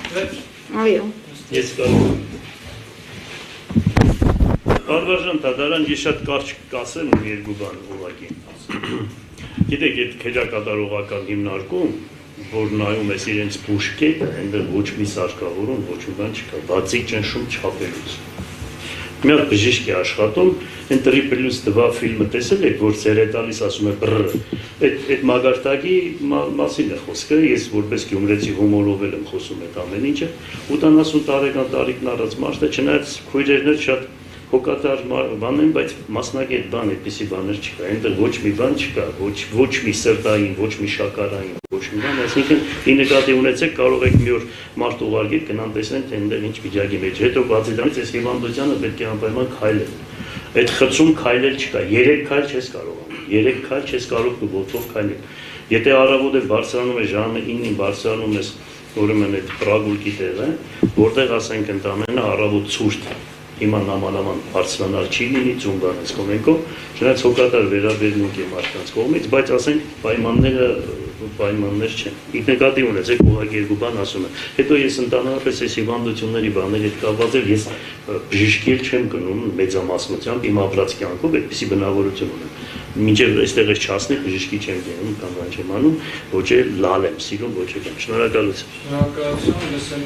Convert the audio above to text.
Այո։ Ես կարող եմ։ Արվաժան դատարան ես շատ կարճ կասեմ երկու բան ուղղակի։ Գիտեք, այդ քեջակատարողական հիմնարկում, որ նայում ես իրենց բուժկետը, այնտեղ ոչ մի սարքավորում, ոչ մի բան չկա, բացի ճնշում չափելուց։ Մի հատ բժիշկ է աշխատում, այն 3+2 ֆիլմը տեսել եք, որ ծեր է տալիս, ասում է բռ, այդ մագարտակի մասին է խոսքը, ես որպես գյումրեցի հումորով եմ խոսում այդ ամեն ինչը, 80 տարեկան տարիքն առած մարդը, չնայած քույրերներ շատ հոգատար բան են, բայց մասնագետ բան այդպիսի բաներ չկա, այնտեղ ոչ մի բան չկա, ոչ մի սրտային, ոչ մի շաքարային, ոչ մի բան, այսինքն ի նկատի ունեցեք, կարող եք մի օր մարդ ուղարկեք, գնան տեսնեն, թե այնտեղ ինչ վիճակի մեջ, հետո բացի դրանից այս հիվանդությանը պետք է անպայման քայլել, այդ խցում քայլել չկա, 3 քայլ չես կարող անել, 3 քայլ չես կարող դու ոտքով քայլել, եթե առավոտ բարձրանում ես ժամը 9-ին բարձրանում ես, ուրեմն այդ պրագուլկի տեղը, որտեղ ասենք ընդամենը առավոտ ցուրտ հիմա նամանաման բարձրանալ չի լինի ծունգանից կոմենքով, չնայած հոգատար վերաբերմունք է մարդկանց կողմից, բայց ասենք պայմաններ չեն։ Նկատի ունեցեք ուղղակի երկու բան ասում եմ։ Հետո ես ընդհանրապես այս հիվանդությունների բաների հետ կապված եմ, ես բժիշկի չեմ գնում մեծամասնությամբ իմ ապրած կյանքով այդպիսի բնավորություն ունեմ։ Մինչև այստեղ ես չհասնի բժիշկի չեմ գնում կամ բան չեմ անում, ոչ էլ լալ եմ սիրում, ոչ էլ։ Շնորհակալություն։ Շնորհակալություն,